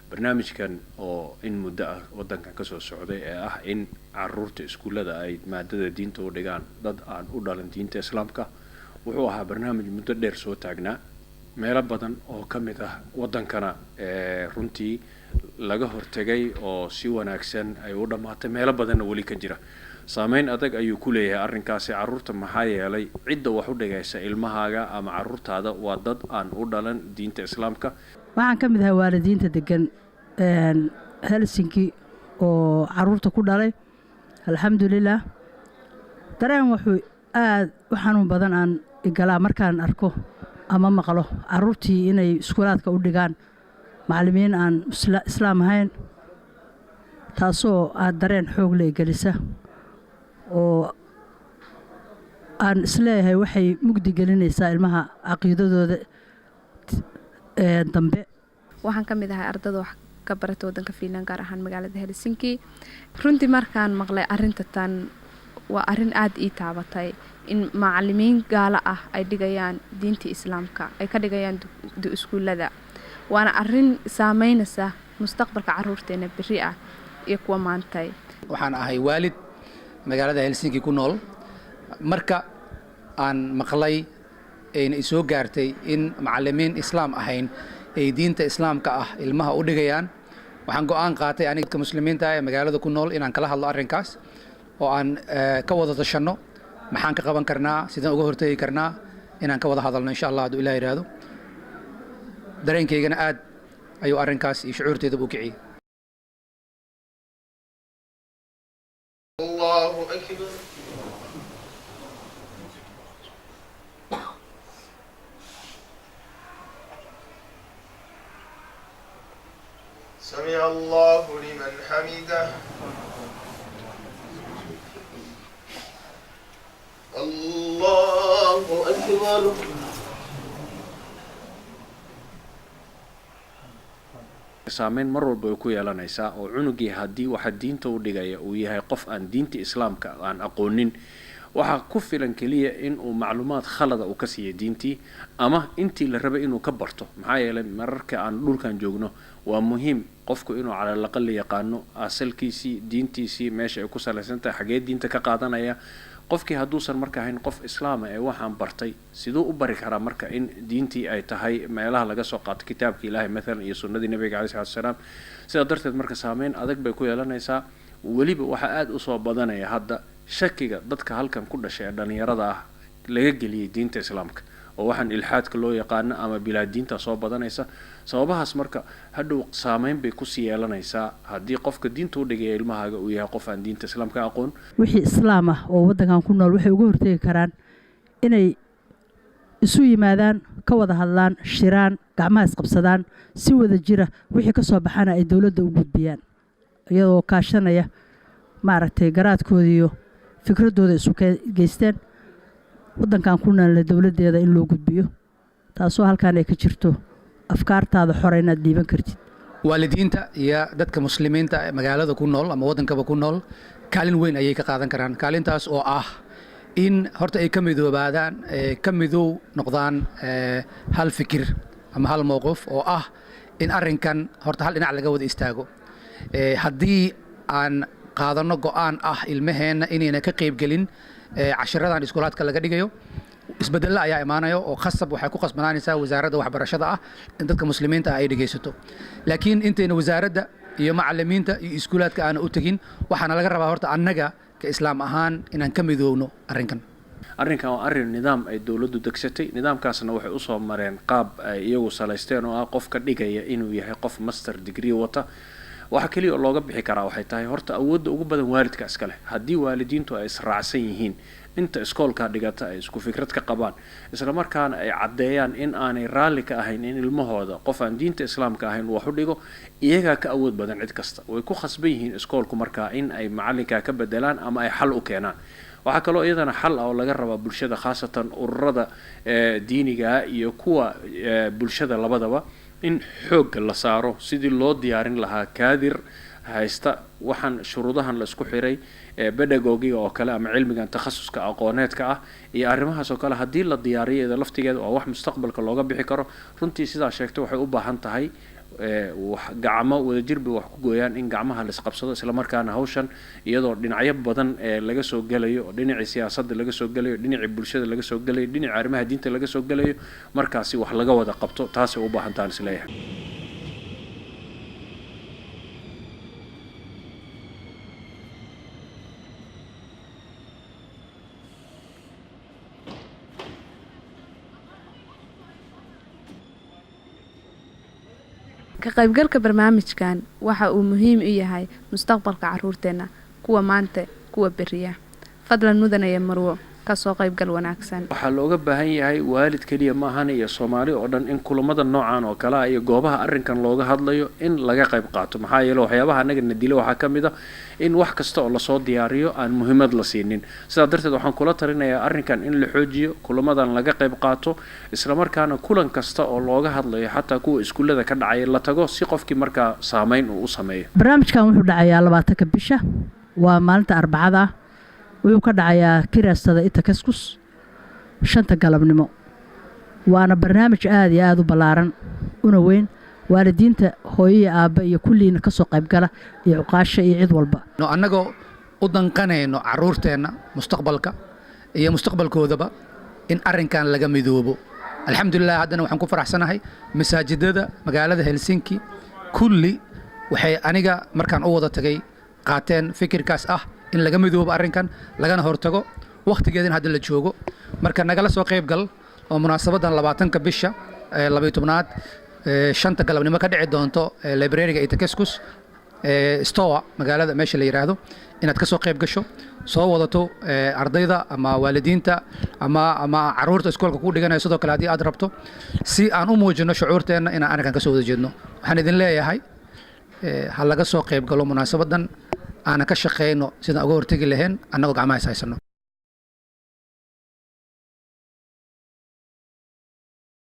barnaamijkan oo in muddo ah waddankan ka soo socday ee ah in carruurta iskuullada ay maadada diinta u dhigaan dad aan u dhalan diinta islaamka wuxuu ahaa barnaamij muddo dheer soo taagnaa meelo badan oo ka mid ah waddankana runtii laga hortagay oo si wanaagsan ay u dhammaatay meelo badanna weli ka jira saameyn adag ayuu ku leeyahay arrinkaasi carruurta maxaa yeelay cidda wax u dhigaysa ilmahaaga ama carruurtaada waa dad aan u dhalan diinta islaamka waxaan ka mid ahaa waalidiinta degan Helsinki oo carruurta ku dhalay alxamdulilah dareen wuxuu aad u xanuun badan aan igalaa markaan arko ama maqlo carruurtii inay iskuulaadka u dhigaan macallimiin aan islaam ahayn taasoo aad dareen xoog leh gelisa oo aan isleeyahay waxay mugdi gelinaysaa ilmaha caqiidadooda dambe waxaan ka mid ahay ardada wax ka barata waddanka Finland gaar ahaan magaalada Helsinki runtii markaan maqlay arrinta tan waa arrin aad ii taabatay in macallimiin gaala ah ay dhigayaan diinta islaamka ay ka dhigayaan iskuulada waana arrin saameynaysa mustaqbalka carruurteena bari ah iyo kuwa maantay waxaan ahay waalid magaalada Helsinki ku nool marka aan maqlay ay soo gaartay in macallimiin islaam ahayn ay diinta islaamka ah ilmaha u dhigayaan waxaan go'aan qaatay aniga muslimiinta ee magaalada ku nool inaan kala hadlo arrinkaas oo aan ka wada tashanno maxaan ka qaban karnaa sidaan uga hortagi karnaa inaan ka wada hadalno insha Allah hadduu Ilaahay yiraahdo dareenkaygana aad ayuu arrinkaas iyo shucuurteeda u kiciyay Allahu akbar سمع الله لمن حمده الله أكبر saameyn mar walba ay ku yeelanaysaa oo cunugii haddii waxa diinta u dhigaya uu yahay qof aan diinta islaamka aan aqoonin waxaa ku filan keliya in uu macluumaad khalada uu ka siiyo diintii ama intii la rabay inuu ka barto maxaa yeelay mararka aan dhulkan joogno waa muhiim qofku inuu cala laqal yaqaano asalkiisii diintiisii meesha ay ku salaysan tahay xagee diinta ka qaadanaya qofkii hadduusan marka ahayn qof islaam ah ee waxaan bartay siduu u bari karaa marka in diintii ay tahay meelaha laga soo qaato kitaabka ilaahay maalan iyo sunnadii nabiga calayhi salaatu wasalaam sidaa darteed marka saameyn adag bay ku yeelanaysaa weliba waxaa aad u soo badanaya hadda shakiga dadka halkan ku dhashay ee dhalinyarada ah laga geliyay diinta islaamka oo waxaan ilxaadka loo yaqaano ama bilaa diinta soo badanaysa sababahaas marka hadhow saameyn bay ku sii yeelanaysaa haddii qofka diinta u dhigaya ilmahaaga uu yahay qof aan diinta islaamka aqoon wixii islaam ah oo waddankan ku nool waxay uga hortagi karaan inay isu yimaadaan ka wada hadlaan shiraan gacmaha isqabsadaan si wada jira wixii ka soo baxana ay dowladda u gudbiyaan iyadoo kaashanaya maaragtay garaadkooda iyo fikradooda isu geysteen waddankan ku nool dowladdeeda in loo gudbiyo taasoo halkaan ay ka jirto afkaartaada xor inaad dhiiban kartid waalidiinta iyo dadka muslimiinta ee magaalada ku nool ama waddankaba ku nool kaalin weyn ayay ka qaadan karaan kaalintaas oo ah in horta ay ka midoobaadaan ka midow noqdaan hal fikir ama hal mowqif oo ah in arrinkan horta hal dhinac laga wada istaago haddii aan qaadano go'aan ah ilmaheenna inayna ka qaybgelin cashiradan iskuulaadka laga dhigayo isbedelo ayaa imaanayo oo khasab waxay ku qasbanaanaysaa wasaaradda waxbarashada ah in dadka muslimiinta ah ay dhegaysato laakiin intayna wasaaradda iyo macallimiinta iyo iskuulaadka aana u tegin waxaana laga rabaa horta annaga ka islaam ahaan inaan ka midoowno arrinkan waa arrin nidaam ay dowladdu degsatay nidaamkaasna waxay u soo mareen qaab ay iyagu salaysteen oo ah qofka dhigaya inuu yahay qof master degree wata waxa kaliya oo looga bixi karaa waxay tahay horta awoodda ugu badan waalidka iska leh haddii waalidiintu ay israacsan yihiin inta iskoolka dhigata ay isku fikrad ka qabaan isla markaana ay caddeeyaan in aanay raalli ka ahayn in ilmahooda qof aan diinta islaamka ahayn wax u dhigo iyagaa ka awood badan cid kasta way ku khasban yihiin iskoolku markaa in ay macallinkaa ka bedelaan ama ay xal u keenaan waxaa kaloo iyadana xal ah oo laga rabaa bulshada khaasatan ururada diiniga iyo kuwa bulshada labadaba in xoogga la saaro sidii loo diyaarin lahaa kaadir haysta waxaan shuruudahan la isku xiray pedagogiga oo kale ama cilmigan takhasuska aqooneedka ah iyo arrimahaas oo kale haddii la diyaariyo iyada laftigeeda waa wax mustaqbalka looga bixi karo runtii sidaa sheegtay waxay u baahan tahay gacmo wadajir bay wax ku gooyaan in gacmaha la isqabsado isla markaana hawshan iyadoo dhinacyo badan laga soo gelayo oo dhinacii siyaasadda laga soo gelayo dhinacii bulshada laga soo gelayo dhinacii arrimaha diinta laga soo gelayo markaasi wax laga wada qabto taasay u baahan tahay isleeyahay. ka qaybgalka barnaamijkan waxa uu muhiim u yahay mustaqbalka caruurteena kuwa maanta kuwa beriya. fadlan mudanaya marwo ka soo qaybgal wanaagsan. waxaa looga baahan yahay waalid kaliya ma ahan iyo Soomaali oo dhan in kulamada noocan oo kala iyo goobaha arrinkan looga hadlayo in laga qayb qaato maxaa yeelay waxyaabaha anaga nadilo waxa kamid ah in wax kasta oo la soo diyaariyo aan muhiimad la siinin. sidaa darteed waxaan kula talinayaa arrinkan in la xoojiyo kulamadan laga qayb qaato isla markaana kulan kasta oo looga hadlayo xataa kuwa iskuulada ka dhacay la tago si qofkii markaa saameyn uu u sameeyo. barnaamijkan wuxuu dhacayaa 20 bisha waa maalinta Arbacada wuxuu ka dhacayaa kiraastada Itakaskus 5 galabnimo waana barnaamij aad iyo aad u ballaaran una weyn waalidiinta hooyo aabba iyo kulliina ka soo qayb gala iyo uqaasha iyo cid walba annagoo u danqanayno caruurteena mustaqbalka iyo mustaqbalkoodaba in arrinkan laga midoobo. alxamdulillah haddana waxaan ku faraxsanahay masaajidada magaalada Helsinki kulli waxay aniga markaan u wada tagay qaateen fikirkaas ah in laga midoobo arrinkan lagana hortago waqtigeedina hadda la joogo. marka nagala soo qayb gal oo munaasabadan 20 bisha 12aad 5 galabnimo ka dhici doonto library-ga Itakaskus store magaalada meesha la yiraahdo inaad ka soo qayb gasho soo wadato ardayda ama waalidiinta ama caruurta iskoolka ku dhiganaya sidoo kale haddii aad rabto si aan u muujino shucuurteena inaan arrinkan ka soo wada jeedno. waxaan idin leeyahay ha laga soo qayb galo munaasabadan aan ka shaqeyno sidaan uga hortagi lahayn annagoo gacmaha is haysano.